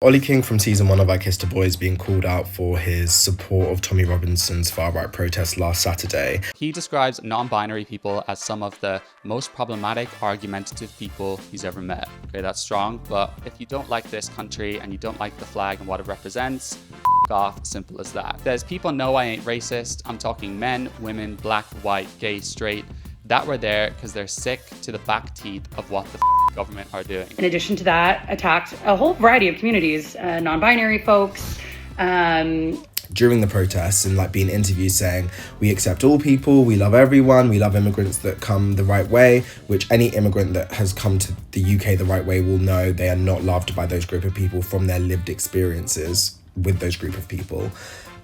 Ollie King from season 1 of I Kissed a Boy is being called out for his support of Tommy Robinson's far-right protest last Saturday. He describes non-binary people as some of the most problematic, argumentative people he's ever met. Okay, that's strong, but if you don't like this country and you don't like the flag and what it represents, f*** off, simple as that. There's people know I ain't racist. I'm talking men, women, black, white, gay, straight, that were there because they're sick to the back teeth of what the government are doing. In addition to that, attacked a whole variety of communities, non-binary folks. During the protests and being interviewed saying, we accept all people, we love everyone, we love immigrants that come the right way, which any immigrant that has come to the UK the right way will know they are not loved by those group of people from their lived experiences with those group of people.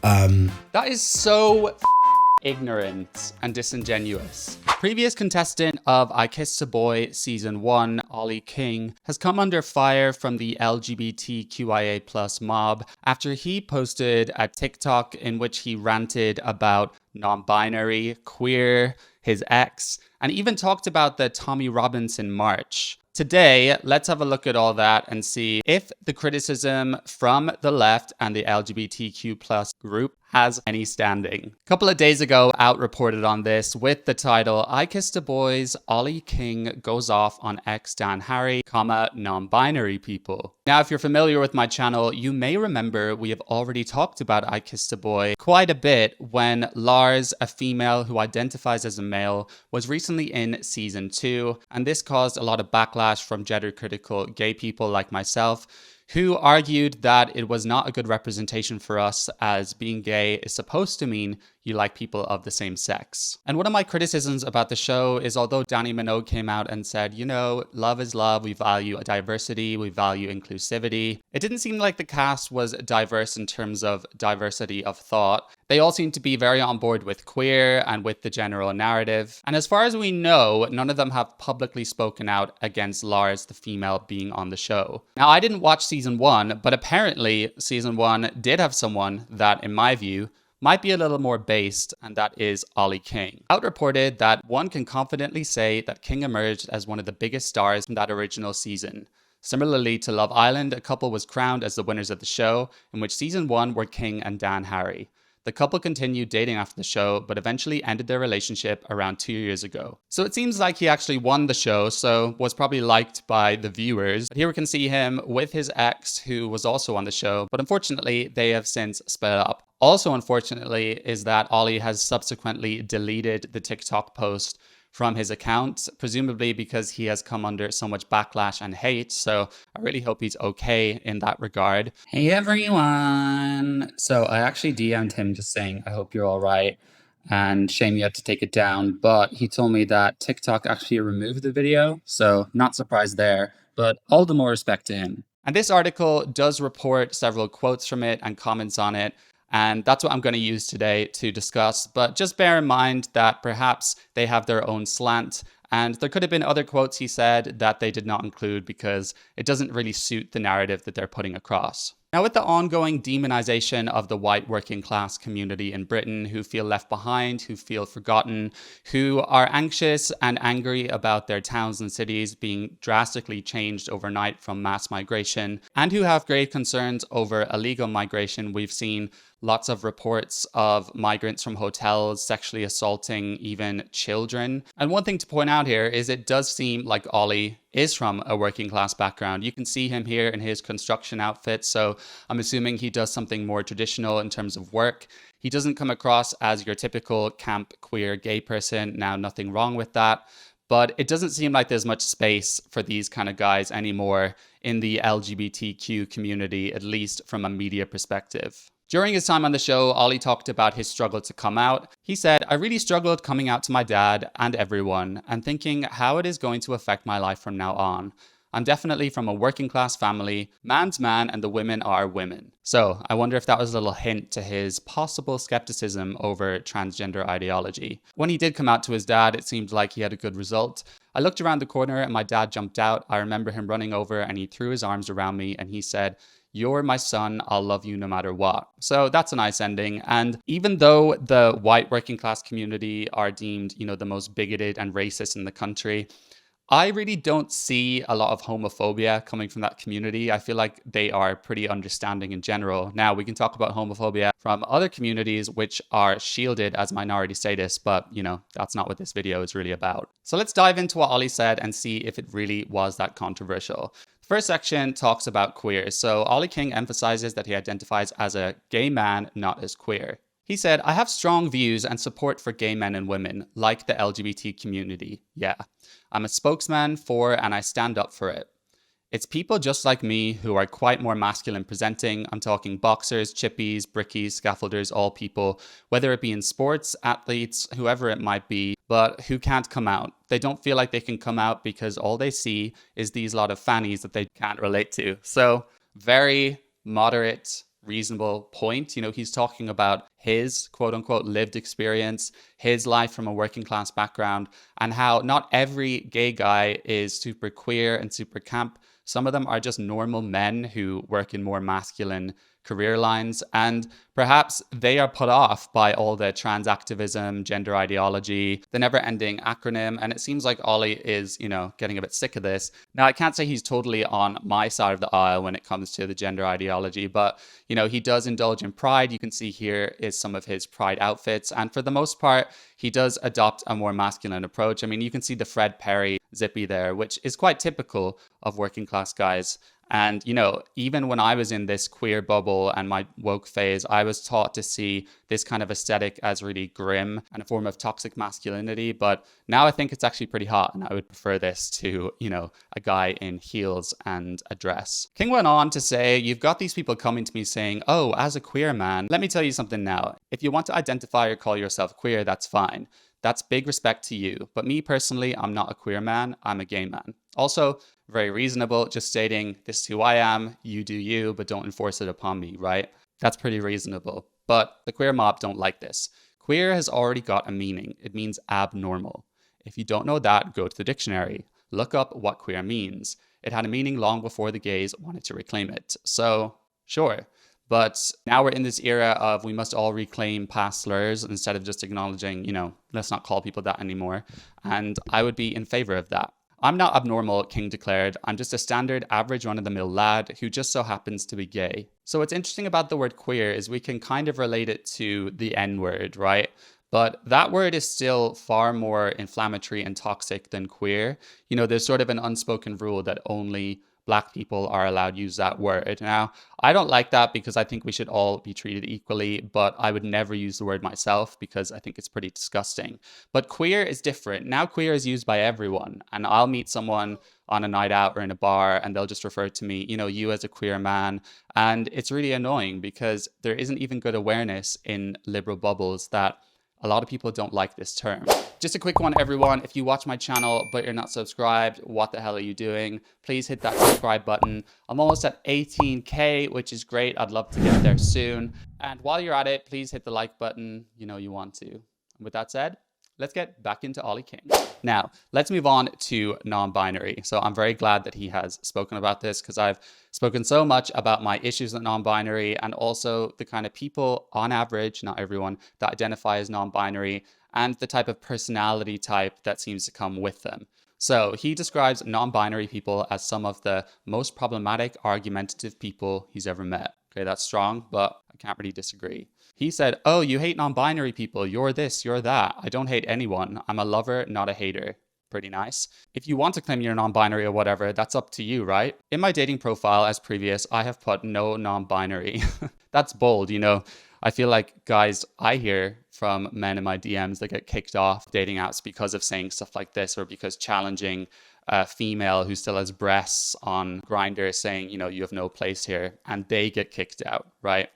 That is so ignorant and disingenuous. Previous contestant of I Kissed a Boy season 1, Ollie King, has come under fire from the LGBTQIA+ mob after he posted a TikTok in which he ranted about non-binary, queer, his ex, and even talked about the Tommy Robinson March. Today, let's have a look at all that and see if the criticism from the left and the LGBTQ+ group has any standing. A couple of days ago, Out reported on this with the title, I Kissed a Boy's Ollie King goes off on ex Dan Harry, non-binary people. Now, if you're familiar with my channel, you may remember we have already talked about I Kissed a Boy quite a bit when Lars, a female who identifies as a male, was recently in season 2, and this caused a lot of backlash from gender-critical gay people like myself, who argued that it was not a good representation for us, as being gay is supposed to mean you like people of the same sex. And one of my criticisms about the show is, although Danny Minogue came out and said, you know, love is love, we value diversity, we value inclusivity, it didn't seem like the cast was diverse in terms of diversity of thought. They all seem to be very on board with queer and with the general narrative. And as far as we know, none of them have publicly spoken out against Lars, the female, being on the show. Now, I didn't watch season 1, but apparently season 1 did have someone that, in my view, might be a little more based, and that is Ollie King. Out reported that one can confidently say that King emerged as one of the biggest stars from that original season. Similarly to Love Island, a couple was crowned as the winners of the show, in which season 1 were King and Dan Harry. The couple continued dating after the show, but eventually ended their relationship around 2 years ago. So it seems like he actually won the show, so was probably liked by the viewers. But here we can see him with his ex, who was also on the show, but unfortunately, they have since split up. Also, unfortunately, is that Ollie has subsequently deleted the TikTok post from his account, presumably because he has come under so much backlash and hate. So I really hope he's okay in that regard. Hey everyone! So I actually DM'd him just saying, I hope you're all right, and shame you had to take it down. But he told me that TikTok actually removed the video, so not surprised there, but all the more respect to him. And this article does report several quotes from it and comments on it, and that's what I'm going to use today to discuss. But just bear in mind that perhaps they have their own slant, and there could have been other quotes he said that they did not include because it doesn't really suit the narrative that they're putting across. Now, with the ongoing demonization of the white working class community in Britain, who feel left behind, who feel forgotten, who are anxious and angry about their towns and cities being drastically changed overnight from mass migration, and who have grave concerns over illegal migration, we've seen lots of reports of migrants from hotels sexually assaulting even children. And one thing to point out here is it does seem like Ollie is from a working class background. You can see him here in his construction outfit, so I'm assuming he does something more traditional in terms of work. He doesn't come across as your typical camp queer gay person. Now, nothing wrong with that, but it doesn't seem like there's much space for these kind of guys anymore in the LGBTQ community, at least from a media perspective. During his time on the show, Ollie talked about his struggle to come out. He said, I really struggled coming out to my dad and everyone and thinking how it is going to affect my life from now on. I'm definitely from a working class family. Man's man and the women are women. So I wonder if that was a little hint to his possible skepticism over transgender ideology. When he did come out to his dad, it seemed like he had a good result. I looked around the corner and my dad jumped out. I remember him running over and he threw his arms around me and he said, "You're my son, I'll love you no matter what." So that's a nice ending. And even though the white working class community are deemed, the most bigoted and racist in the country, I really don't see a lot of homophobia coming from that community. I feel like they are pretty understanding in general. Now, we can talk about homophobia from other communities which are shielded as minority status, but that's not what this video is really about. So let's dive into what Ollie said and see if it really was that controversial. The first section talks about queers. So Ollie King emphasizes that he identifies as a gay man, not as queer. He said, "I have strong views and support for gay men and women, like the LGBT community. Yeah. I'm a spokesman for and I stand up for it. It's people just like me who are quite more masculine presenting. I'm talking boxers, chippies, brickies, scaffolders, all people, whether it be in sports, athletes, whoever it might be, but who can't come out. They don't feel like they can come out because all they see is these lot of fannies that they can't relate to." So very moderate, reasonable point. He's talking about his quote unquote lived experience, his life from a working class background, and how not every gay guy is super queer and super camp. Some of them are just normal men who work in more masculine career lines, and perhaps they are put off by all the trans activism, gender ideology, the never-ending acronym, and it seems like Ollie is, getting a bit sick of this. Now, I can't say he's totally on my side of the aisle when it comes to the gender ideology, but, he does indulge in pride. You can see here is some of his pride outfits, and for the most part, he does adopt a more masculine approach. I mean, you can see the Fred Perry zippy there, which is quite typical of working class guys. And, even when I was in this queer bubble and my woke phase, I was taught to see this kind of aesthetic as really grim and a form of toxic masculinity. But now I think it's actually pretty hot, and I would prefer this to, a guy in heels and a dress. King went on to say, "You've got these people coming to me saying, oh, as a queer man, let me tell you something now. If you want to identify or call yourself queer, that's fine. That's big respect to you. But me personally, I'm not a queer man, I'm a gay man." Also, very reasonable, just stating, this is who I am, you do you, but don't enforce it upon me, right? That's pretty reasonable. But the queer mob don't like this. Queer has already got a meaning. It means abnormal. If you don't know that, go to the dictionary. Look up what queer means. It had a meaning long before the gays wanted to reclaim it. So, sure. But now we're in this era of we must all reclaim past slurs instead of just acknowledging, let's not call people that anymore. And I would be in favor of that. "I'm not abnormal," King declared. "I'm just a standard, average run-of-the-mill lad who just so happens to be gay." So what's interesting about the word queer is we can kind of relate it to the N-word, right? But that word is still far more inflammatory and toxic than queer. There's sort of an unspoken rule that only Black people are allowed to use that word. Now, I don't like that because I think we should all be treated equally, but I would never use the word myself because I think it's pretty disgusting. But queer is different. Now queer is used by everyone, and I'll meet someone on a night out or in a bar and they'll just refer to me, you as a queer man. And it's really annoying because there isn't even good awareness in liberal bubbles that a lot of people don't like this term. Just a quick one, everyone. If you watch my channel but you're not subscribed, what the hell are you doing? Please hit that subscribe button. I'm almost at 18K, which is great. I'd love to get there soon. And while you're at it, please hit the like button. You want to. And with that said, let's get back into Ollie King. Now, let's move on to non-binary. So I'm very glad that he has spoken about this because I've spoken so much about my issues with non-binary and also the kind of people on average, not everyone, that identify as non-binary and the type of personality type that seems to come with them. So he describes non-binary people as some of the most problematic, argumentative people he's ever met. Okay, that's strong, but I can't really disagree. He said, "Oh, you hate non-binary people. You're this, you're that. I don't hate anyone. I'm a lover, not a hater." Pretty nice. If you want to claim you're non-binary or whatever, that's up to you, right? In my dating profile, as previous, I have put no non-binary. That's bold, I feel like guys I hear from men in my DMs that get kicked off dating apps because of saying stuff like this or because challenging a female who still has breasts on Grindr saying, you have no place here, and they get kicked out, right?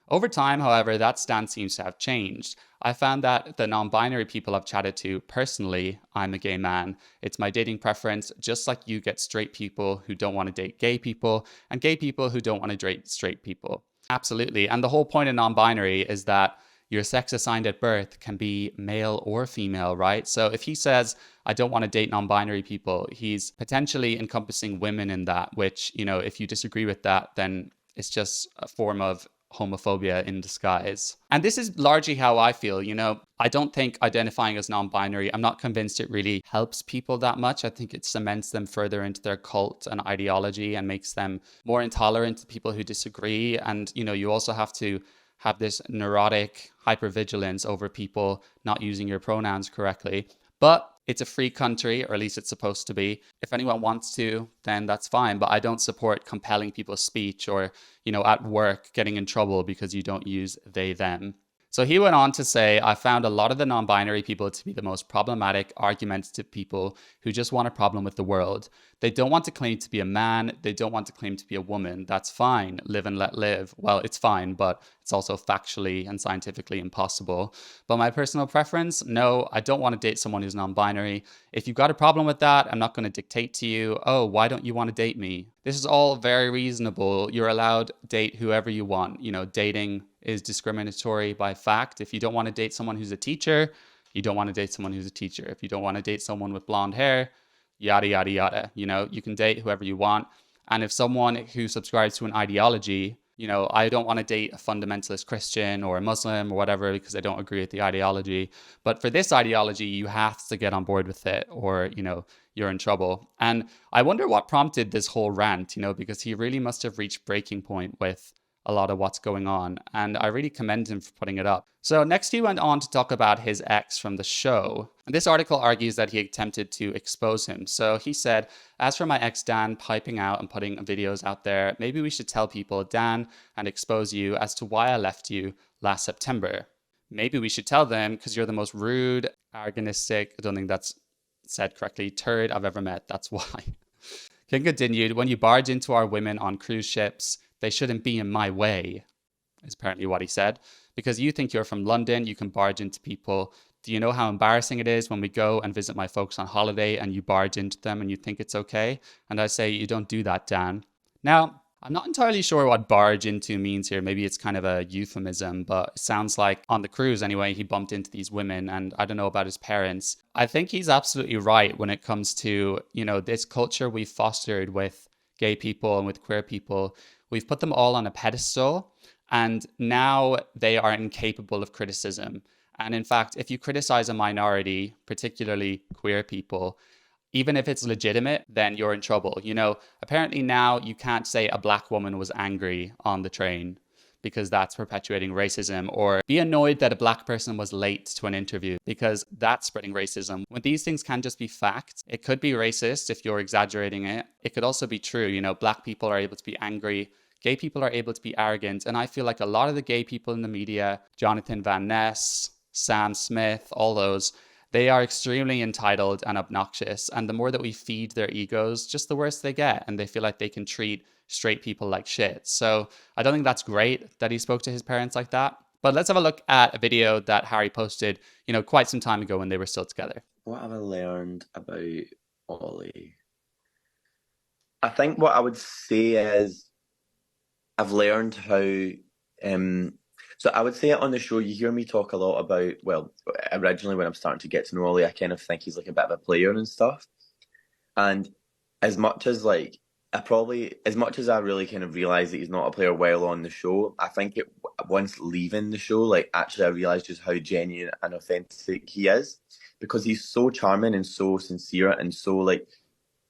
Over time, however, that stance seems to have changed. I found that the non-binary people I've chatted to, personally, I'm a gay man. It's my dating preference, just like you get straight people who don't want to date gay people and gay people who don't want to date straight people. Absolutely. And the whole point of non-binary is that your sex assigned at birth can be male or female, right? So if he says, I don't want to date non-binary people, he's potentially encompassing women in that, which, if you disagree with that, then it's just a form of homophobia in disguise. And this is largely how I feel. I don't think identifying as non-binary, I'm not convinced it really helps people that much. I think it cements them further into their cult and ideology and makes them more intolerant to people who disagree. And, you also have to have this neurotic hypervigilance over people not using your pronouns correctly. But it's a free country, or at least it's supposed to be. If anyone wants to, then that's fine. But I don't support compelling people's speech or, at work getting in trouble because you don't use they, them. So he went on to say, I found a lot of the non-binary people to be the most problematic, argumentative people who just want a problem with the world. They don't want to claim to be a man. They don't want to claim to be a woman. That's fine. Live and let live. Well, it's fine, but it's also factually and scientifically impossible. But my personal preference, no, I don't want to date someone who's non-binary. If you've got a problem with that, I'm not going to dictate to you, oh, why don't you want to date me? This is all very reasonable. You're allowed to date whoever you want. Dating is discriminatory by fact. If you don't want to date someone who's a teacher, you don't want to date someone who's a teacher. If you don't want to date someone with blonde hair, yada, yada, yada. You can date whoever you want. And if someone who subscribes to an ideology, I don't want to date a fundamentalist Christian or a Muslim or whatever because I don't agree with the ideology. But for this ideology, you have to get on board with it or, you're in trouble. And I wonder what prompted this whole rant, because he really must have reached breaking point with a lot of what's going on. And I really commend him for putting it up. So next he went on to talk about his ex from the show. And this article argues that he attempted to expose him. So he said, as for my ex Dan piping out and putting videos out there, maybe we should tell people, Dan, and expose you as to why I left you last September. Maybe we should tell them because you're the most rude, arrogantistic, I don't think that's said correctly, turd I've ever met. That's why. King continued, when you barge into our women on cruise ships, they shouldn't be in my way, is apparently what he said. Because you think you're from London, you can barge into people. Do you know how embarrassing it is when we go and visit my folks on holiday and you barge into them and you think it's okay? And I say, you don't do that, Dan. Now, I'm not entirely sure what barge into means here. Maybe it's kind of a euphemism, but it sounds like on the cruise anyway, he bumped into these women and I don't know about his parents. I think he's absolutely right when it comes to, this culture we've fostered with gay people and with queer people. We've put them all on a pedestal and now they are incapable of criticism. And in fact, if you criticize a minority, particularly queer people, even if it's legitimate, then you're in trouble. Apparently now you can't say a black woman was angry on the train because that's perpetuating racism, or be annoyed that a black person was late to an interview because that's spreading racism. When these things can just be facts, it could be racist if you're exaggerating it. It could also be true. Black people are able to be angry. Gay people are able to be arrogant. And I feel like a lot of the gay people in the media, Jonathan Van Ness, Sam Smith, all those, they are extremely entitled and obnoxious. And the more that we feed their egos, just the worse they get. And they feel like they can treat straight people like shit. So I don't think that's great that he spoke to his parents like that. But let's have a look at a video that Harry posted, quite some time ago when they were still together. What have I learned about Ollie? I think what I would say is I've learned how... So I would say on the show, you hear me talk a lot about, originally when I'm starting to get to know Ollie, I kind of think he's like a bit of a player and stuff. And as much as I really kind of realised that he's not a player while on the show, I think once leaving the show, actually I realised just how genuine and authentic he is, because he's so charming and so sincere and so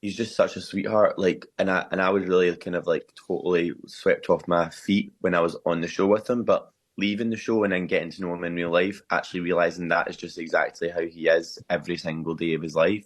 he's just such a sweetheart. And I was really kind of totally swept off my feet when I was on the show with him, but leaving the show and then getting to know him in real life, actually realising that is just exactly how he is every single day of his life.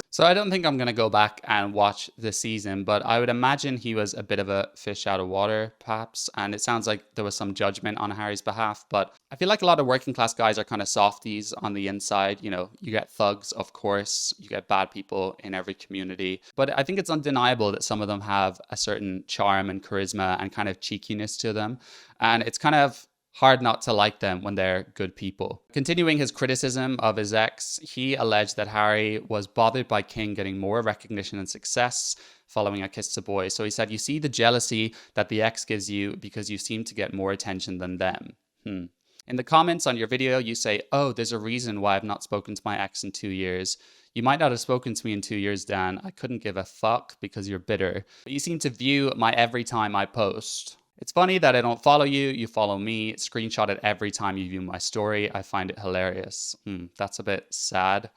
So I don't think I'm going to go back and watch the season, but I would imagine he was a bit of a fish out of water, perhaps. And it sounds like there was some judgment on Harry's behalf. But I feel like a lot of working class guys are kind of softies on the inside. You get thugs, of course. You get bad people in every community. But I think it's undeniable that some of them have a certain charm and charisma and kind of cheekiness to them. And it's kind of hard not to like them when they're good people. Continuing his criticism of his ex, he alleged that Harry was bothered by King getting more recognition and success following I Kissed a Boy. So he said, you see the jealousy that the ex gives you because you seem to get more attention than them. In the comments on your video, you say, oh, there's a reason why I've not spoken to my ex in 2 years. You might not have spoken to me in 2 years, Dan. I couldn't give a fuck because you're bitter. But you seem to view my every time I post It's funny that I don't follow you, you follow me, screenshot it every time you view my story. I find it hilarious. That's a bit sad.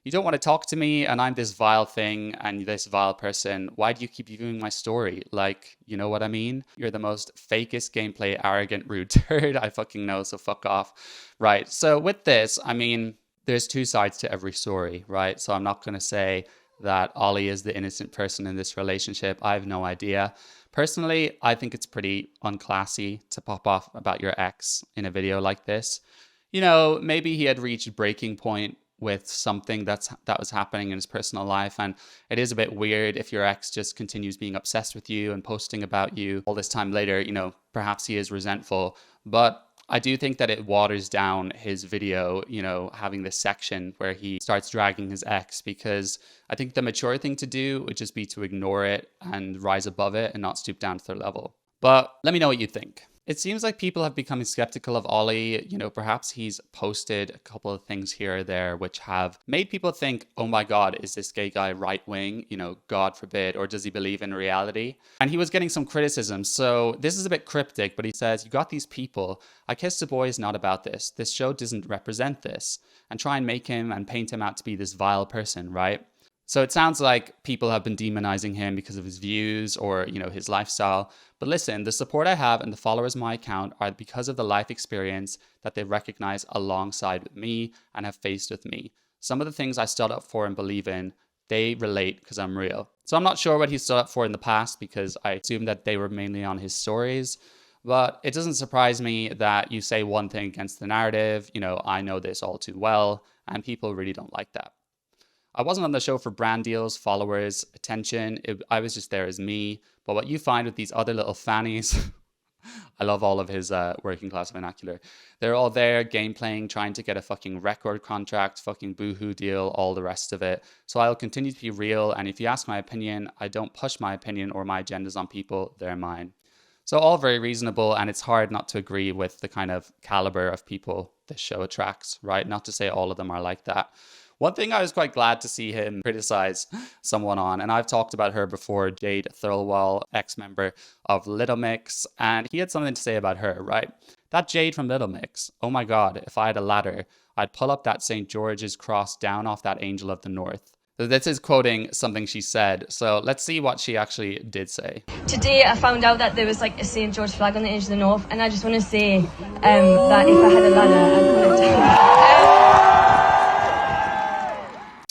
You don't want to talk to me and I'm this vile thing and this vile person. Why do you keep viewing my story? Like, you know what I mean? You're the most fakest gameplay, arrogant, rude turd I fucking know, so fuck off. Right, so with this, I mean, there's two sides to every story, right? So I'm not going to say that Ollie is the innocent person in this relationship. I have no idea. Personally, I think it's pretty unclassy to pop off about your ex in a video like this. You know, maybe he had reached breaking point with something that was happening in his personal life, and it is a bit weird if your ex just continues being obsessed with you and posting about you all this time later. You know, perhaps he is resentful, but I do think that it waters down his video, you know, having this section where he starts dragging his ex, because I think the mature thing to do would just be to ignore it and rise above it and not stoop down to their level. But let me know what you think. It seems like people have become skeptical of Ollie. You know, perhaps he's posted a couple of things here or there which have made people think, oh my God, is this gay guy right wing? You know, God forbid, or does he believe in reality? And he was getting some criticism. So this is a bit cryptic, but he says, you got these people. I Kissed a Boy is not about this. This show doesn't represent this. And try and make him and paint him out to be this vile person, right? So it sounds like people have been demonizing him because of his views or, you know, his lifestyle. But listen, the support I have and the followers of my account are because of the life experience that they recognize alongside with me and have faced with me. Some of the things I stood up for and believe in, they relate because I'm real. So I'm not sure what he stood up for in the past, because I assume that they were mainly on his stories. But it doesn't surprise me that you say one thing against the narrative. You know, I know this all too well, and people really don't like that. I wasn't on the show for brand deals, followers, attention. I was just there as me. But what you find with these other little fannies, I love all of his working class vernacular. They're all there game playing, trying to get a fucking record contract, fucking boohoo deal, all the rest of it. So I'll continue to be real. And if you ask my opinion, I don't push my opinion or my agendas on people. They're mine. So all very reasonable. And it's hard not to agree with the kind of caliber of people this show attracts, right? Not to say all of them are like that. One thing I was quite glad to see him criticize someone on, and I've talked about her before, Jade Thirlwall, ex-member of Little Mix, and he had something to say about her, right? That Jade from Little Mix, oh my God, if I had a ladder, I'd pull up that St. George's cross down off that Angel of the North. So this is quoting something she said, so let's see what she actually did say. Today I found out that there was like a St. George flag on the Angel of the North, and I just want to say that if I had a ladder, I'd pull it down.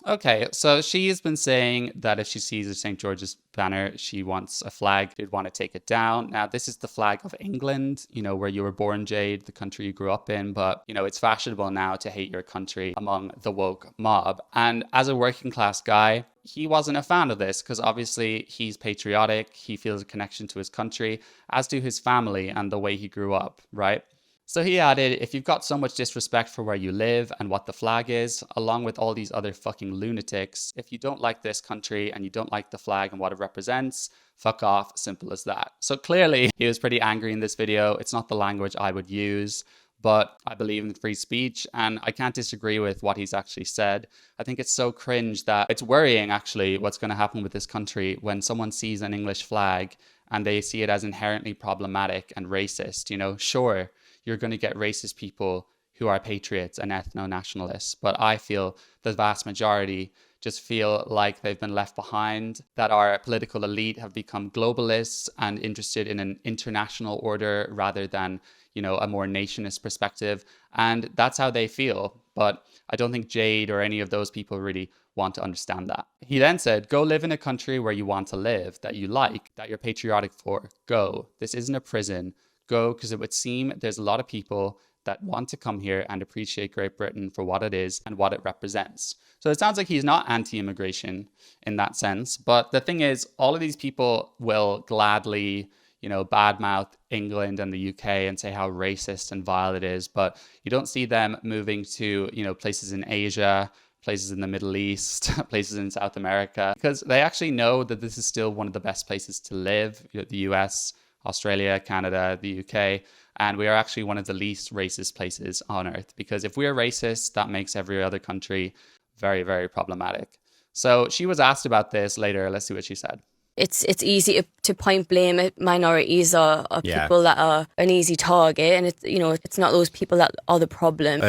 Okay, so she's been saying that if she sees a St. George's banner, she wants a flag, she'd want to take it down. Now, this is the flag of England, you know, where you were born, Jade, the country you grew up in. But, you know, it's fashionable now to hate your country among the woke mob. And as a working class guy, he wasn't a fan of this because obviously he's patriotic. He feels a connection to his country, as do his family and the way he grew up, right? So he added, if you've got so much disrespect for where you live and what the flag is, along with all these other fucking lunatics, if you don't like this country and you don't like the flag and what it represents, fuck off, simple as that. So clearly he was pretty angry in this video. It's not the language I would use, but I believe in free speech and I can't disagree with what he's actually said. I think it's so cringe that it's worrying actually what's going to happen with this country when someone sees an English flag and they see it as inherently problematic and racist. You know, sure, you're going to get racist people who are patriots and ethno-nationalists. But I feel the vast majority just feel like they've been left behind, that our political elite have become globalists and interested in an international order rather than, you know, a more nationalist perspective. And that's how they feel. But I don't think Jade or any of those people really want to understand that. He then said, go live in a country where you want to live, that you like, that you're patriotic for. Go. This isn't a prison. Go, because it would seem there's a lot of people that want to come here and appreciate Great Britain for what it is and what it represents. So it sounds like he's not anti-immigration in that sense. But the thing is, all of these people will gladly, you know, badmouth England and the UK and say how racist and vile it is. But you don't see them moving to, you know, places in Asia, places in the Middle East, places in South America, because they actually know that this is still one of the best places to live, you know, the US, Australia, Canada, the UK, and we are actually one of the least racist places on earth, because if we're racist, that makes every other country very, very problematic. So she was asked about this later. Let's see what she said. it's easy to point blame at minorities or people that are an easy target, and it's not those people that are the problem.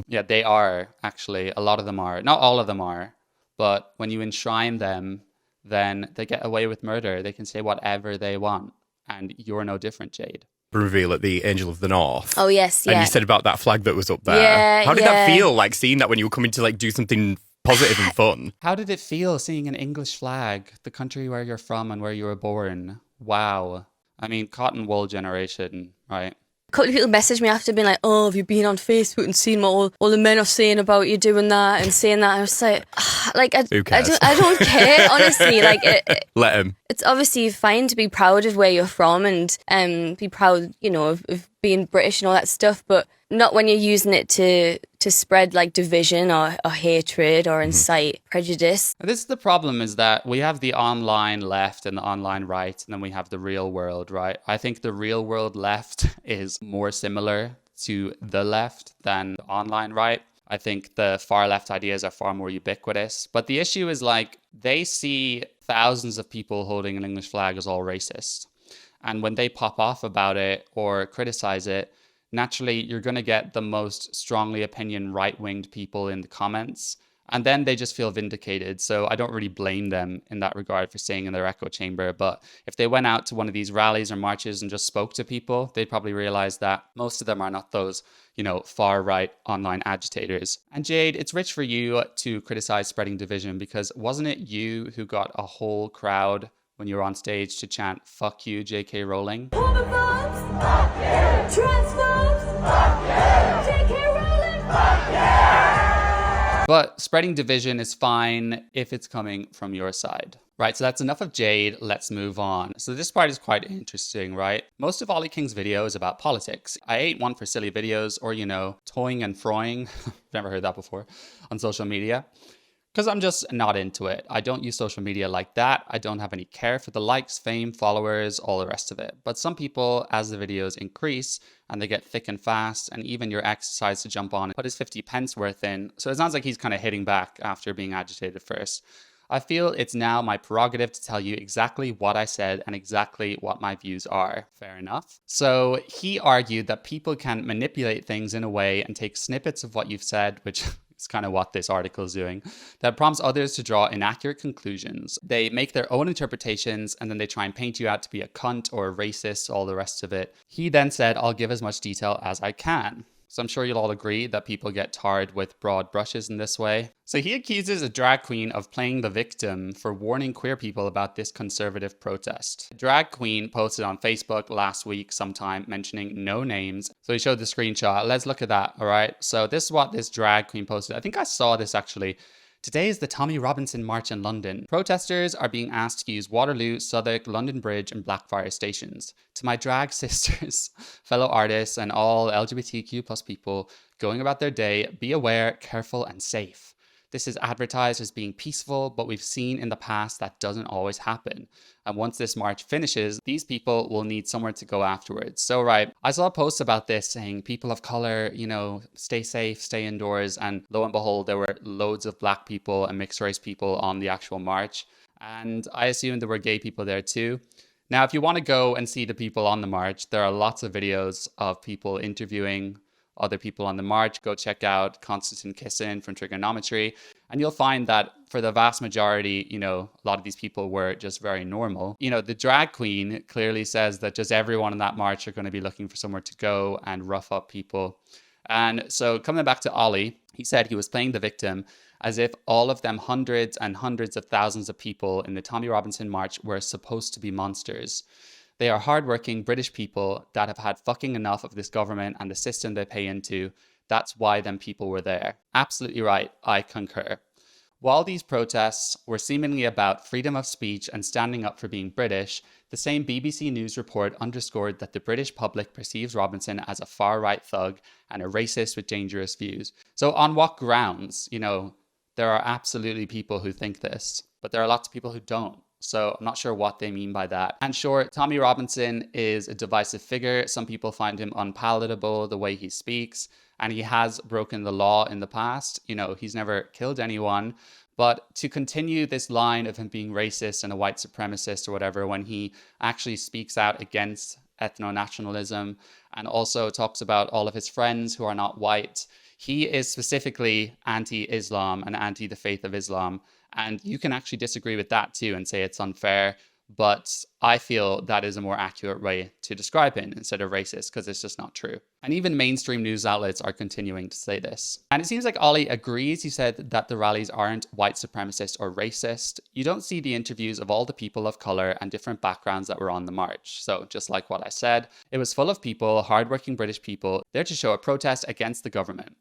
Yeah, they are, actually. A lot of them are. Not all of them are. But when you enshrine them, then they get away with murder. They can say whatever they want. And you're no different, Jade. Reveal at the Angel of the North. Oh, yes, yeah. And you said about that flag that was up there. Yeah, How did that feel, like, seeing that when you were coming to, like, do something positive and fun? How did it feel seeing an English flag, the country where you're from and where you were born? Wow. I mean, cotton wool generation, right? A couple of people messaged me after being like, oh, have you been on Facebook and seen what all the men are saying about you doing that and saying that? I was like, who cares? I don't care, honestly. Like, let him. It's obviously fine to be proud of where you're from and be proud, of being British and all that stuff, but not when you're using it to spread like division or hatred or incite prejudice. This is the problem, is that we have the online left and the online right, and then we have the real world, right? I think the real world left is more similar to the left than the online right. I think the far left ideas are far more ubiquitous. But the issue is, like, they see thousands of people holding an English flag as all racist. And when they pop off about it or criticize it, naturally, you're going to get the most strongly opinion right-winged people in the comments. And then they just feel vindicated. So I don't really blame them in that regard for staying in their echo chamber. But if they went out to one of these rallies or marches and just spoke to people, they'd probably realize that most of them are not those, far right online agitators. And Jade, it's rich for you to criticize spreading division, because wasn't it you who got a whole crowd when you were on stage to chant, "Fuck you, J.K. Rowling"? Homophobes, fuck you. Transphobes, fuck you. J.K. Rowling, fuck you. But spreading division is fine if it's coming from your side. Right, so that's enough of Jade. Let's move on. So this part is quite interesting, right? Most of Ollie King's video is about politics. I ain't one for silly videos or, toying and froying. Never heard that before on social media. Because I'm just not into it. I don't use social media like that. I don't have any care for the likes, fame, followers, all the rest of it. But some people, as the videos increase and they get thick and fast, and even your ex decides to jump on and put his 50 pence worth in. So it sounds like he's kind of hitting back after being agitated first. I feel it's now my prerogative to tell you exactly what I said and exactly what my views are. Fair enough. So he argued that people can manipulate things in a way and take snippets of what you've said, which is kind of what this article is doing, that prompts others to draw inaccurate conclusions. They make their own interpretations and then they try and paint you out to be a cunt or a racist, all the rest of it. He then said, I'll give as much detail as I can. So I'm sure you'll all agree that people get tarred with broad brushes in this way. So he accuses a drag queen of playing the victim for warning queer people about this conservative protest. A drag queen posted on Facebook last week sometime mentioning no names. So he showed the screenshot. Let's look at that, all right? So this is what this drag queen posted. I think I saw this actually. Today is the Tommy Robinson March in London. Protesters are being asked to use Waterloo, Southwark, London Bridge and Blackfriars stations. To my drag sisters, fellow artists and all LGBTQ plus people going about their day, be aware, careful and safe. This is advertised as being peaceful, but we've seen in the past that doesn't always happen. And once this march finishes, these people will need somewhere to go afterwards. So, right, I saw a post about this saying people of color, stay safe, stay indoors. And lo and behold, there were loads of black people and mixed race people on the actual march. And I assumed there were gay people there too. Now, if you want to go and see the people on the march, there are lots of videos of people interviewing other people on the march. Go check out Konstantin Kissin from Trigonometry, and you'll find that for the vast majority, a lot of these people were just very normal. The drag queen clearly says that just everyone in that march are going to be looking for somewhere to go and rough up people. And so coming back to Ollie, he said he was playing the victim as if all of them hundreds and hundreds of thousands of people in the Tommy Robinson March were supposed to be monsters. They are hardworking British people that have had fucking enough of this government and the system they pay into. That's why them people were there. Absolutely right. I concur. While these protests were seemingly about freedom of speech and standing up for being British, the same BBC News report underscored that the British public perceives Robinson as a far-right thug and a racist with dangerous views. So on what grounds? There are absolutely people who think this, but there are lots of people who don't. So I'm not sure what they mean by that. And sure, Tommy Robinson is a divisive figure. Some people find him unpalatable the way he speaks, and he has broken the law in the past. He's never killed anyone, But to continue this line of him being racist and a white supremacist or whatever, when he actually speaks out against ethno-nationalism and also talks about all of his friends who are not white, he is specifically anti-Islam and anti the faith of Islam. And you can actually disagree with that too and say it's unfair. But I feel that is a more accurate way to describe him instead of racist, because it's just not true. And even mainstream news outlets are continuing to say this. And it seems like Ollie agrees. He said that the rallies aren't white supremacist or racist. You don't see the interviews of all the people of color and different backgrounds that were on the march. So just like what I said, it was full of people, hardworking British people, there to show a protest against the government.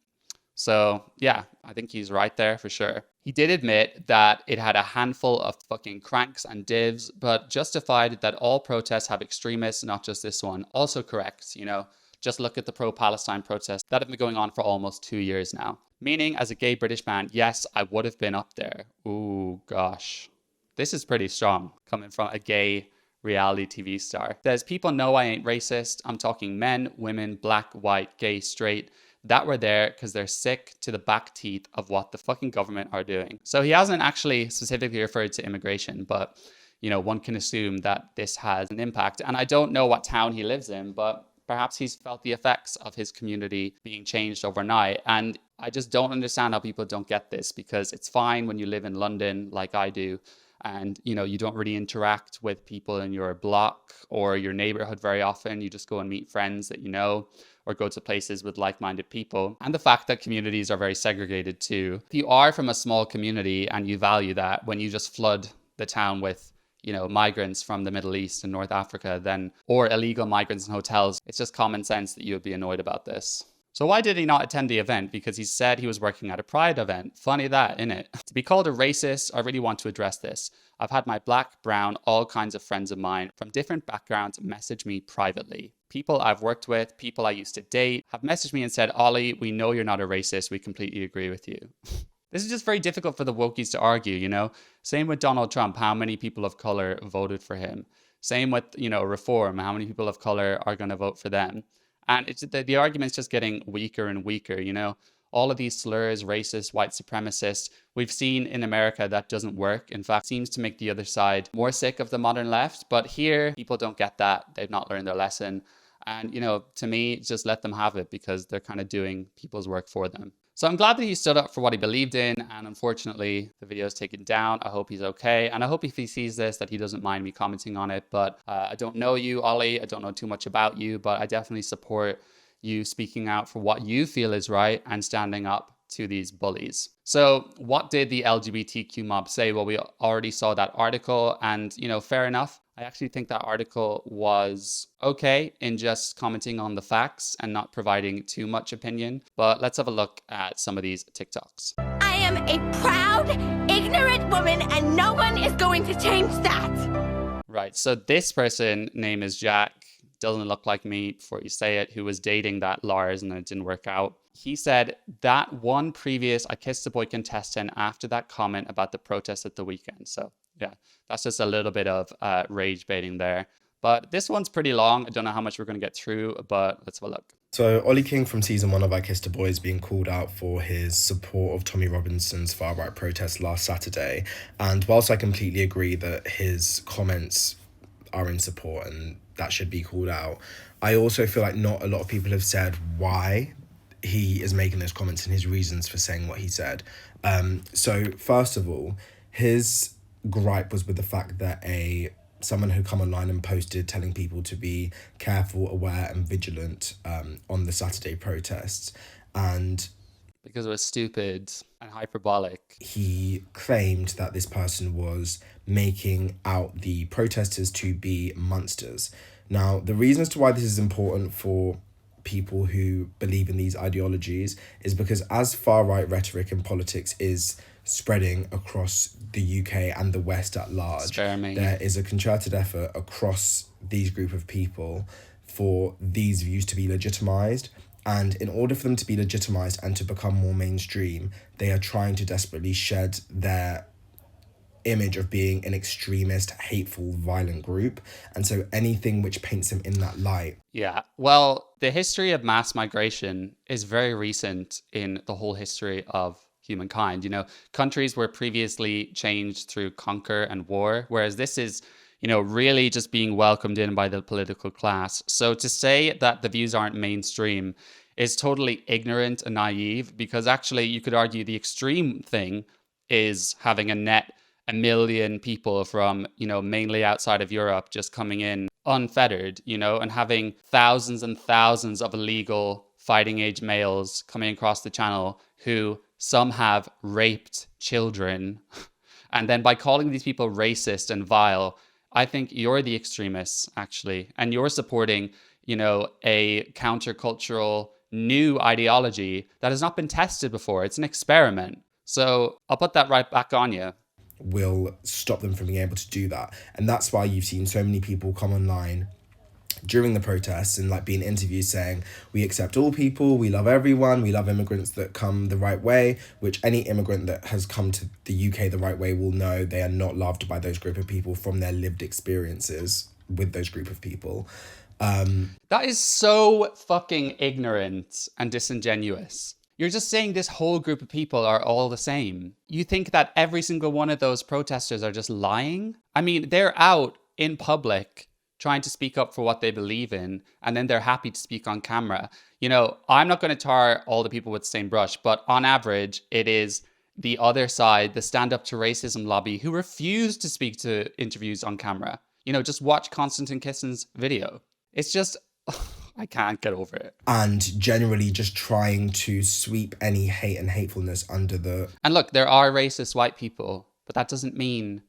So yeah, I think he's right there for sure. He did admit that it had a handful of fucking cranks and divs, but justified that all protests have extremists, not just this one. Also correct, you know, just look at the pro-Palestine protests that have been going on for almost 2 years now. Meaning, as a gay British man, yes, I would have been up there. Ooh, gosh. This is pretty strong, coming from a gay reality TV star. Says, people know I ain't racist. I'm talking men, women, black, white, gay, straight, that were there because they're sick to the back teeth of what the fucking government are doing. So he hasn't actually specifically referred to immigration, but, you know, one can assume that this has an impact. And I don't know what town he lives in, but perhaps he's felt the effects of his community being changed overnight. And I just don't understand how people don't get this, because it's fine when you live in London like I do, and you know, you don't really interact with people in your block or your neighborhood very often. You just go and meet friends that you know, or go to places with like-minded people. And the fact that communities are very segregated too. If you are from a small community and you value that, when you just flood the town with, you know, migrants from the Middle East and North Africa, then, or illegal migrants in hotels, it's just common sense that you would be annoyed about this. So why did he not attend the event? Because he said he was working at a pride event. Funny that, innit? To be called a racist, I really want to address this. I've had my black, brown, all kinds of friends of mine from different backgrounds message me privately. People I've worked with, people I used to date, have messaged me and said, Ollie, we know you're not a racist. We completely agree with you. This is just very difficult for the wokies to argue, you know? Same with Donald Trump. How many people of color voted for him? Same with, you know, reform. How many people of color are going to vote for them? And it's the argument's just getting weaker and weaker, you know? All of these slurs, racist, white supremacists, we've seen in America that doesn't work. In fact, seems to make the other side more sick of the modern left. But here, people don't get that. They've not learned their lesson. And, you know, to me, just let them have it, because they're kind of doing people's work for them. So I'm glad that he stood up for what he believed in, and unfortunately the video is taken down. I hope he's okay, and I hope if he sees this that he doesn't mind me commenting on it. But I don't know you, Ollie. I don't know too much about you, but I definitely support you speaking out for what you feel is right and standing up to these bullies. So what did the LGBTQ mob say? Well, we already saw that article, and, you know, fair enough. I actually think that article was okay in just commenting on the facts and not providing too much opinion. But let's have a look at some of these TikToks. I am a proud, ignorant woman, and no one is going to change that. Right, so this person, name is Jack, doesn't look like me before you say it, who was dating that Lars and it didn't work out. He said that one previous I Kissed a Boy contestant after that comment about the protest at the weekend. So yeah, that's just a little bit of rage baiting there. But this one's pretty long. I don't know how much we're going to get through, but let's have a look. So Ollie King from season 1 of I Kissed a Boy is being called out for his support of Tommy Robinson's far-right protest last Saturday. And whilst I completely agree that his comments are in support and that should be called out, I also feel like not a lot of people have said why he is making those comments and his reasons for saying what he said. So first of all, his gripe was with the fact that someone who come online and posted telling people to be careful, aware and vigilant on the Saturday protests, and because it was stupid and hyperbolic. He claimed that this person was making out the protesters to be monsters. Now, the reasons to why this is important for people who believe in these ideologies is because as far-right rhetoric in politics is spreading across the UK and the West at large, there is a concerted effort across these group of people for these views to be legitimised. And in order for them to be legitimised and to become more mainstream, they are trying to desperately shed their image of being an extremist, hateful, violent group. And so anything which paints them in that light. Yeah, well, the history of mass migration is very recent in the whole history of humankind. You know, countries were previously changed through conquer and war, whereas this is, you know, really just being welcomed in by the political class. So to say that the views aren't mainstream is totally ignorant and naive, because actually you could argue the extreme thing is having a million people from, you know, mainly outside of Europe just coming in unfettered, you know, and having thousands and thousands of illegal fighting age males coming across the channel who some have raped children. And then by calling these people racist and vile, I think you're the extremists, actually. And you're supporting, you know, a countercultural new ideology that has not been tested before. It's an experiment. So I'll put that right back on you. Will stop them from being able to do that. And that's why you've seen so many people come online during the protests and like being interviewed saying, we accept all people, we love everyone, we love immigrants that come the right way, which any immigrant that has come to the UK the right way will know they are not loved by those group of people from their lived experiences with those group of people. That is so fucking ignorant and disingenuous. You're just saying this whole group of people are all the same. You think that every single one of those protesters are just lying? I mean, they're out in public trying to speak up for what they believe in, and then they're happy to speak on camera. You know, I'm not going to tar all the people with the same brush, but on average, it is the other side, the Stand Up to Racism lobby, who refuse to speak to interviews on camera. You know, just watch Konstantin Kissin's video. It's just, I can't get over it. And generally just trying to sweep any hate and hatefulness under the... And look, there are racist white people, but that doesn't mean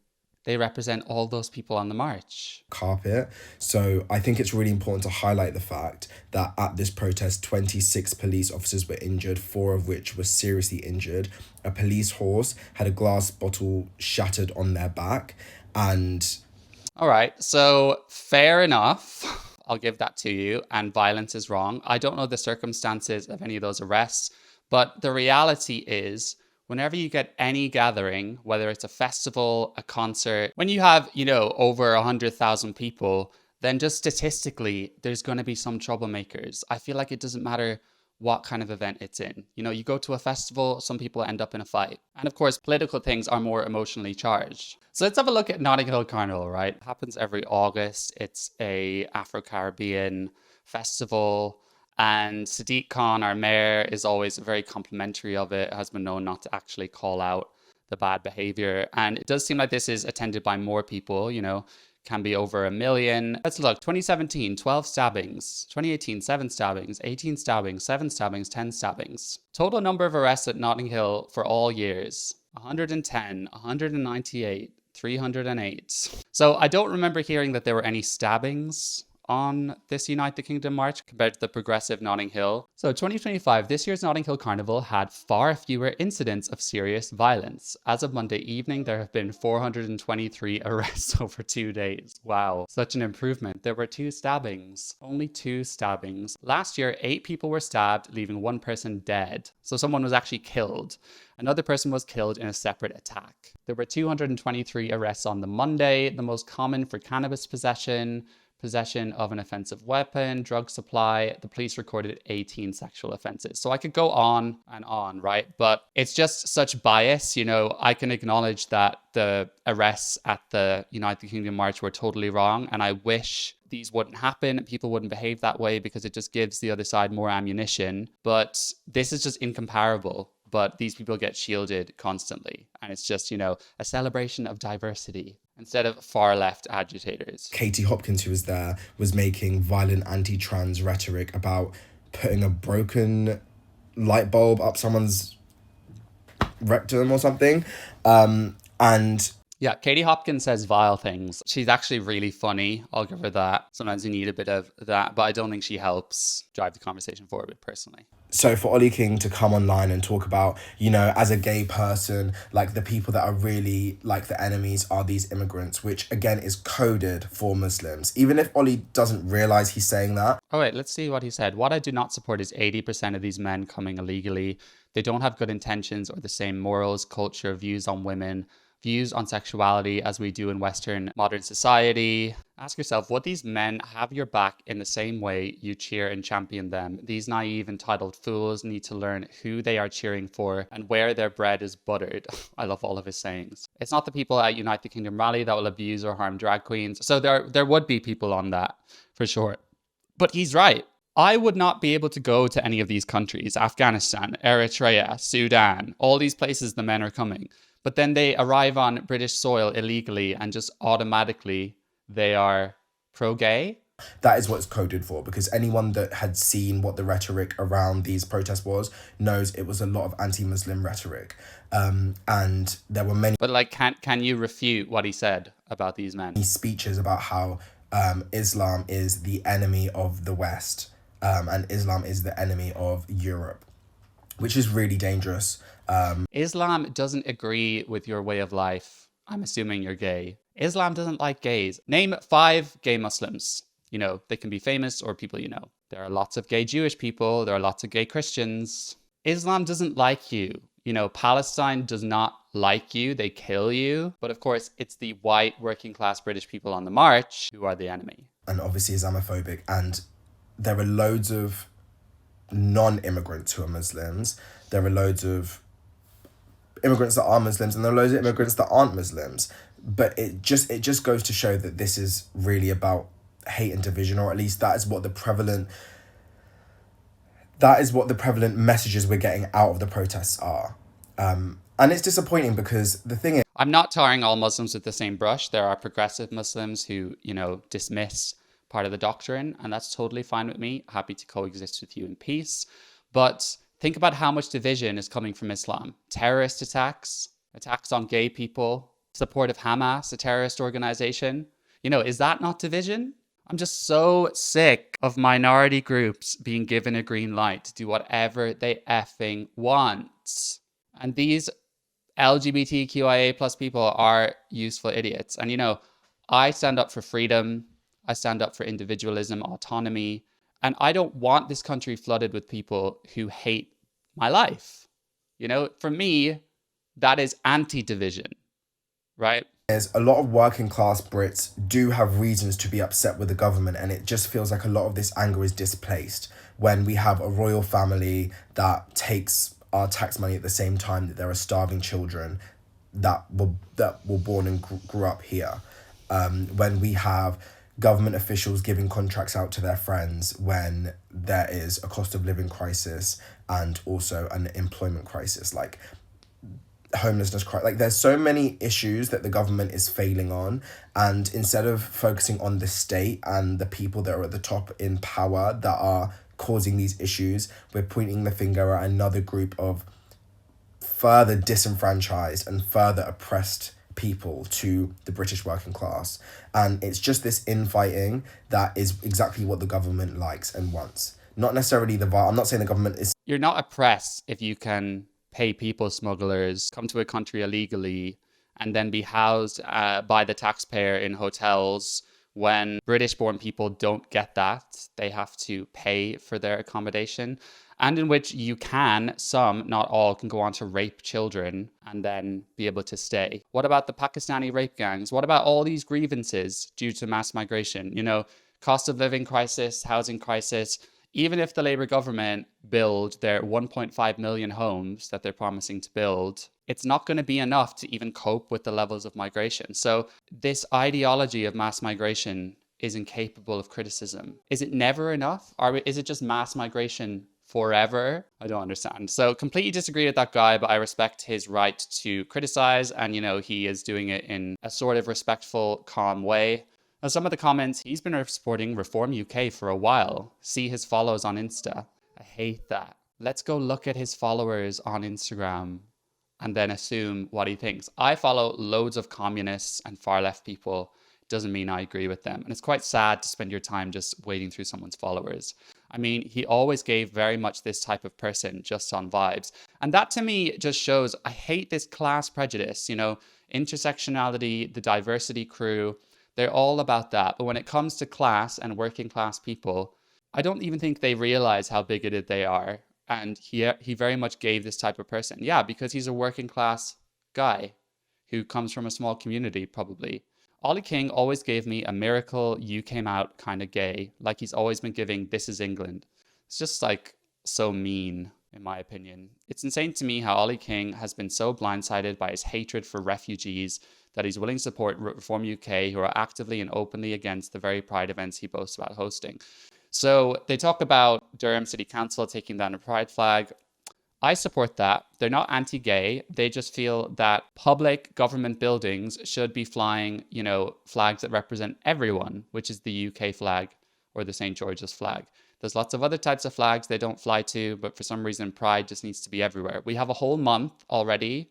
they represent all those people on the march. Carpet. So I think it's really important to highlight the fact that at this protest, 26 police officers were injured, 4 of which were seriously injured. A police horse had a glass bottle shattered on their back. And... All right, so fair enough. I'll give that to you. And violence is wrong. I don't know the circumstances of any of those arrests, but the reality is, whenever you get any gathering, whether it's a festival, a concert, when you have, you know, over 100,000 people, then just statistically, there's going to be some troublemakers. I feel like it doesn't matter what kind of event it's in. You know, you go to a festival, some people end up in a fight. And of course, political things are more emotionally charged. So let's have a look at Notting Hill Carnival, right? It happens every August. It's a Afro-Caribbean festival. And Sadiq Khan, our mayor, is always very complimentary of it, has been known not to actually call out the bad behavior. And it does seem like this is attended by more people, you know, can be over 1 million. Let's look. 2017, 12 stabbings. 2018, 7 stabbings. 18 stabbings, 7 stabbings, 10 stabbings. Total number of arrests at Notting Hill for all years: 110, 198, 308. So I don't remember hearing that there were any stabbings on this Unite the Kingdom March compared to the progressive Notting Hill. So 2025, this year's Notting Hill Carnival had far fewer incidents of serious violence. As of Monday evening, there have been 423 arrests over 2 days. Wow, such an improvement. There were 2 stabbings, only 2 stabbings. Last year, 8 people were stabbed, leaving 1 person dead. So someone was actually killed. Another person was killed in a separate attack. There were 223 arrests on the Monday, the most common for cannabis possession of an offensive weapon, drug supply. The police recorded 18 sexual offenses. So I could go on and on, right? But it's just such bias. You know, I can acknowledge that the arrests at the United Kingdom March were totally wrong. And I wish these wouldn't happen. People wouldn't behave that way because it just gives the other side more ammunition. But this is just incomparable. But these people get shielded constantly. And it's just, you know, a celebration of diversity instead of far left agitators. Katie Hopkins, who was there, was making violent anti-trans rhetoric about putting a broken light bulb up someone's rectum or something. And yeah, Katie Hopkins says vile things. She's actually really funny. I'll give her that. Sometimes you need a bit of that, but I don't think she helps drive the conversation forward personally. So for Ollie King to come online and talk about, you know, as a gay person, like the people that are really like the enemies are these immigrants, which again is coded for Muslims. Even if Ollie doesn't realize he's saying that. All right, let's see what he said. What I do not support is 80% of these men coming illegally. They don't have good intentions or the same morals, culture, views on women. views on sexuality as we do in Western modern society. Ask yourself, would these men have your back in the same way you cheer and champion them? These naive, entitled fools need to learn who they are cheering for and where their bread is buttered. I love all of his sayings. It's not the people at Unite the Kingdom rally that will abuse or harm drag queens. So there would be people on that, for sure. But he's right. I would not be able to go to any of these countries, Afghanistan, Eritrea, Sudan, all these places the men are coming. But then they arrive on British soil illegally and just automatically they are pro-gay. That is what it's coded for, because anyone that had seen what the rhetoric around these protests was knows it was a lot of anti-Muslim rhetoric. And there were many... But like, can you refute what he said about these men? Speeches about how Islam is the enemy of the West, and Islam is the enemy of Europe, which is really dangerous. Islam doesn't agree with your way of life. I'm assuming you're gay. Islam doesn't like gays. Name 5 gay Muslims. You know, they can be famous or people you know. There are lots of gay Jewish people. There are lots of gay Christians. Islam doesn't like you. You know, Palestine does not like you. They kill you. But of course, it's the white working class British people on the march who are the enemy. And obviously Islamophobic. And there are loads of non-immigrants who are Muslims. There are loads of immigrants that are Muslims, and there are loads of immigrants that aren't Muslims. But it just goes to show that this is really about hate and division, or at least that is what the prevalent messages we're getting out of the protests are. And it's disappointing because the thing is, I'm not tarring all Muslims with the same brush. There are progressive Muslims who, you know, dismiss part of the doctrine, and that's totally fine with me. Happy to coexist with you in peace. But think about how much division is coming from Islam. Terrorist attacks on gay people, support of Hamas, a terrorist organization. You know, is that not division? I'm just so sick of minority groups being given a green light to do whatever they effing want. And these LGBTQIA plus people are useful idiots. And, you know, I stand up for freedom. I stand up for individualism, autonomy. And I don't want this country flooded with people who hate my life. You know, for me, that is anti-division, right? There's a lot of working class Brits do have reasons to be upset with the government, and it just feels like a lot of this anger is displaced when we have a royal family that takes our tax money at the same time that there are starving children that were born and grew up here. When we have government officials giving contracts out to their friends when there is a cost of living crisis and also an employment crisis, like homelessness crisis. Like, there's so many issues that the government is failing on, and instead of focusing on the state and the people that are at the top in power that are causing these issues, we're pointing the finger at another group of further disenfranchised and further oppressed people to the British working class. And it's just this infighting that is exactly what the government likes and wants. Not necessarily I'm not saying the government is... You're not oppressed if you can pay people smugglers, come to a country illegally, and then be housed by the taxpayer in hotels. When British-born people don't get that, they have to pay for their accommodation. And in which you can, some, not all, can go on to rape children and then be able to stay. What about the Pakistani rape gangs? What about all these grievances due to mass migration? You know, cost of living crisis, housing crisis. Even if the Labour government build their 1.5 million homes that they're promising to build, it's not going to be enough to even cope with the levels of migration. So this ideology of mass migration is incapable of criticism. Is it never enough? Is it just mass migration forever? I don't understand. So completely disagree with that guy, but I respect his right to criticize. And, you know, he is doing it in a sort of respectful, calm way. Now, some of the comments, he's been supporting Reform UK for a while. See his follows on Insta. I hate that. Let's go look at his followers on Instagram and then assume what he thinks. I follow loads of communists and far left people. Doesn't mean I agree with them. And it's quite sad to spend your time just wading through someone's followers. I mean, he always gave very much this type of person just on vibes. And that to me just shows, I hate this class prejudice, you know, intersectionality, the diversity crew. They're all about that. But when it comes to class and working class people, I don't even think they realize how bigoted they are. And he very much gave this type of person. Yeah, because he's a working class guy. who comes from a small community, probably. Ollie King always gave me a miracle you came out kind of gay, like he's always been giving This Is England. It's just like so mean, in my opinion. It's insane to me how Ollie King has been so blindsided by his hatred for refugees that he's willing to support Reform UK, who are actively and openly against the very pride events he boasts about hosting. So they talk about Durham City Council taking down a pride flag. I support that. They're not anti-gay. They just feel that public government buildings should be flying, flags that represent everyone, which is the UK flag or the St. George's flag. There's lots of other types of flags they don't fly to, but for some reason, pride just needs to be everywhere. We have a whole month already.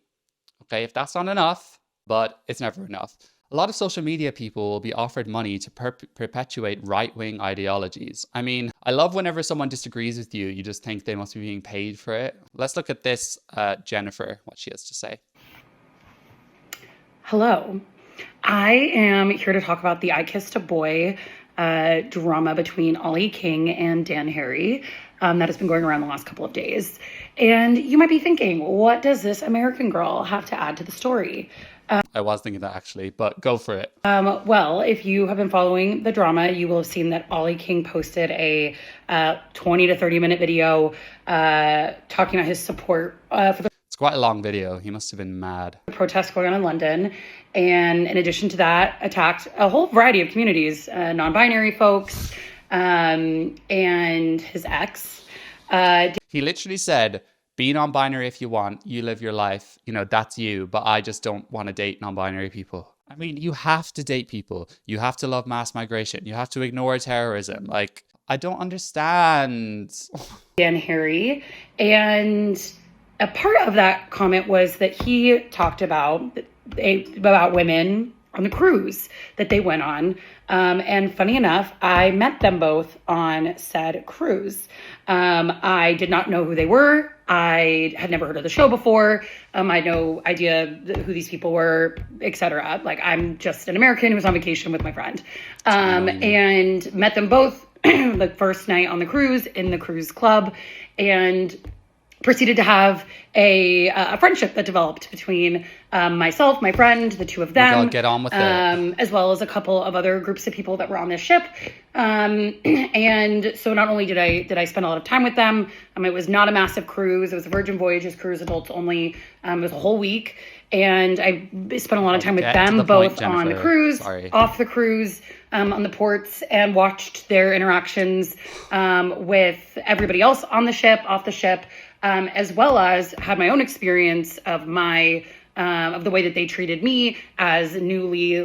Okay, if that's not enough, but it's never enough. A lot of social media people will be offered money to perpetuate right-wing ideologies. I mean, I love whenever someone disagrees with you, you just think they must be being paid for it. Let's look at this, Jennifer, what she has to say. Hello. I am here to talk about the I Kissed a Boy drama between Ollie King and Dan Harry that has been going around the last couple of days. And you might be thinking, what does this American girl have to add to the story? I was thinking that actually, but go for it. Well, if you have been following the drama, you will have seen that Ollie King posted a 20 to 30 minute video talking about his support for the It's quite a long video. He must have been mad. protests going on in London. And in addition to that, attacked a whole variety of communities, non-binary folks, and his ex. He literally said, be non-binary if you want, you live your life, that's you, but I just don't want to date non-binary people. I mean, you have to date people. You have to love mass migration. You have to ignore terrorism. Like, I don't understand. Dan Harry. And a part of that comment was that he talked about women on the cruise that they went on. And funny enough, I met them both on said cruise. I did not know who they were. I had never heard of the show before. I had no idea who these people were, etc. Like, I'm just an American who was on vacation with my friend. And met them both the first night on the cruise in the cruise club, and proceeded to have a friendship that developed between myself, my friend, the two of them. God, get on with it. As well as a couple of other groups of people that were on this ship. And so not only did I spend a lot of time with them, it was not a massive cruise. It was a Virgin Voyages cruise, adults only. It was a whole week. And I spent a lot of time with them, both on the cruise, off the cruise, on the ports, and watched their interactions with everybody else on the ship, off the ship, as well as had my own experience of of the way that they treated me as newly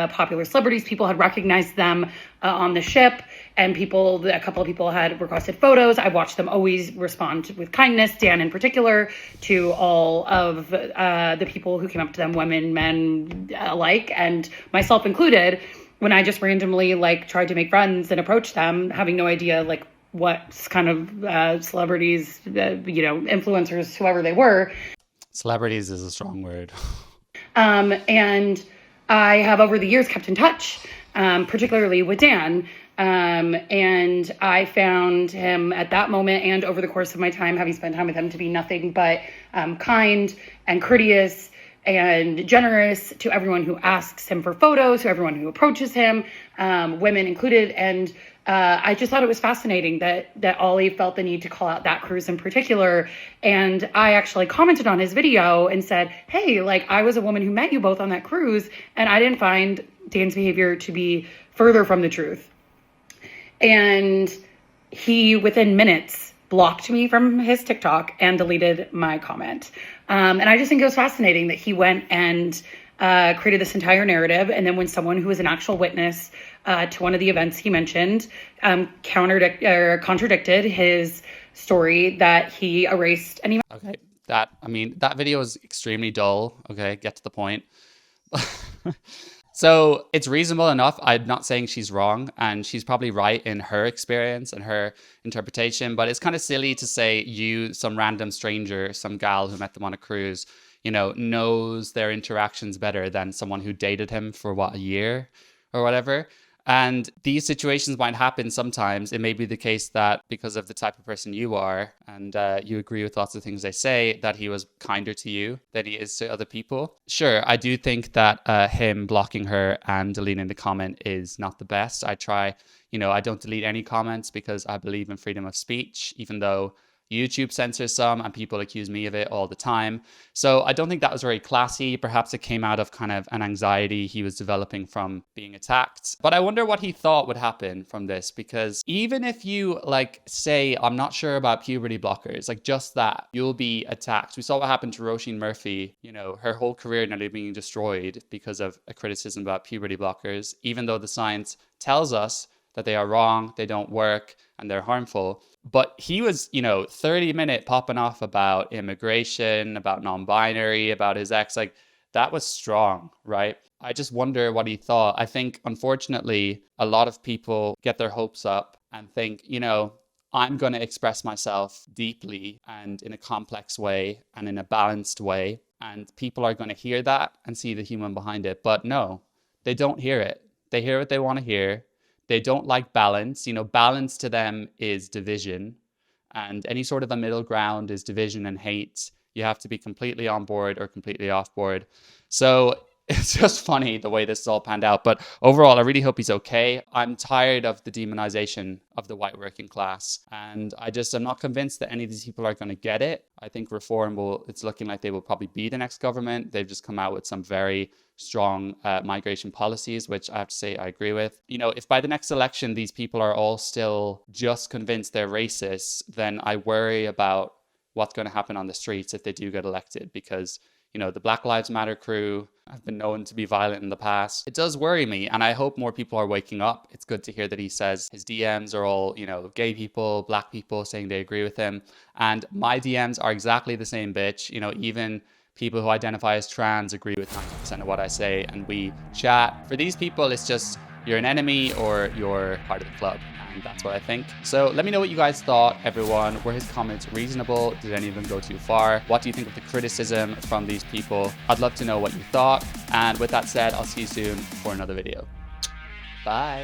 popular celebrities. People had recognized them on the ship, and a couple of people had requested photos. I watched them always respond with kindness, Dan in particular, to all of the people who came up to them, women, men alike, and myself included, when I just randomly tried to make friends and approach them, having no idea what kind of celebrities, influencers, whoever they were. Celebrities is a strong word. And I have over the years kept in touch, particularly with Dan. And I found him at that moment and over the course of my time, having spent time with him, to be nothing but kind and courteous and generous to everyone who asks him for photos, to everyone who approaches him, women included. And I just thought it was fascinating that Ollie felt the need to call out that cruise in particular. And I actually commented on his video and said, hey, I was a woman who met you both on that cruise, and I didn't find Dan's behavior to be further from the truth. And he, within minutes, blocked me from his TikTok and deleted my comment. And I just think it was fascinating that he went and created this entire narrative. And then when someone who was an actual witness to one of the events he mentioned contradicted his story, that he erased any. Okay, that video is extremely dull. Okay, get to the point. So it's reasonable enough. I'm not saying she's wrong, and she's probably right in her experience and her interpretation, but it's kind of silly to say some random stranger, some gal who met them on a cruise, knows their interactions better than someone who dated him for a year or whatever. And these situations might happen sometimes. It may be the case that because of the type of person you are and you agree with lots of things they say, that he was kinder to you than he is to other people. Sure, I do think that him blocking her and deleting the comment is not the best. I try, I don't delete any comments because I believe in freedom of speech, even though YouTube censors some and people accuse me of it all the time. So I don't think that was very classy. Perhaps it came out of kind of an anxiety he was developing from being attacked. But I wonder what he thought would happen from this, because even if you say, I'm not sure about puberty blockers, just that, you'll be attacked. We saw what happened to Roisin Murphy, her whole career nearly being destroyed because of a criticism about puberty blockers, even though the science tells us that they are wrong, they don't work, and they're harmful. But he was, 30-minute popping off about immigration, about non-binary, about his ex. That was strong, right? I just wonder what he thought. I think, unfortunately, a lot of people get their hopes up and think, I'm going to express myself deeply and in a complex way and in a balanced way. And people are going to hear that and see the human behind it. But no, they don't hear it. They hear what they want to hear. They don't like balance. Balance to them is division. And any sort of a middle ground is division and hate. You have to be completely on board or completely off board. So it's just funny the way this is all panned out. But overall, I really hope he's okay. I'm tired of the demonization of the white working class. And I'm not convinced that any of these people are going to get it. I think reform it's looking like they will probably be the next government. They've just come out with some very strong migration policies, which I have to say I agree with. If by the next election, these people are all still just convinced they're racist, then I worry about what's going to happen on the streets if they do get elected, because the Black Lives Matter crew have been known to be violent in the past. It does worry me, and I hope more people are waking up. It's good to hear that he says his DMs are all, gay people, black people saying they agree with him. And my DMs are exactly the same, bitch. Even people who identify as trans agree with 90% of what I say, and we chat. For these people, it's just you're an enemy or you're part of the club. And that's what I think. So let me know what you guys thought, everyone. Were his comments reasonable? Did any of them go too far? What do you think of the criticism from these people? I'd love to know what you thought. And with that said, I'll see you soon for another video. Bye.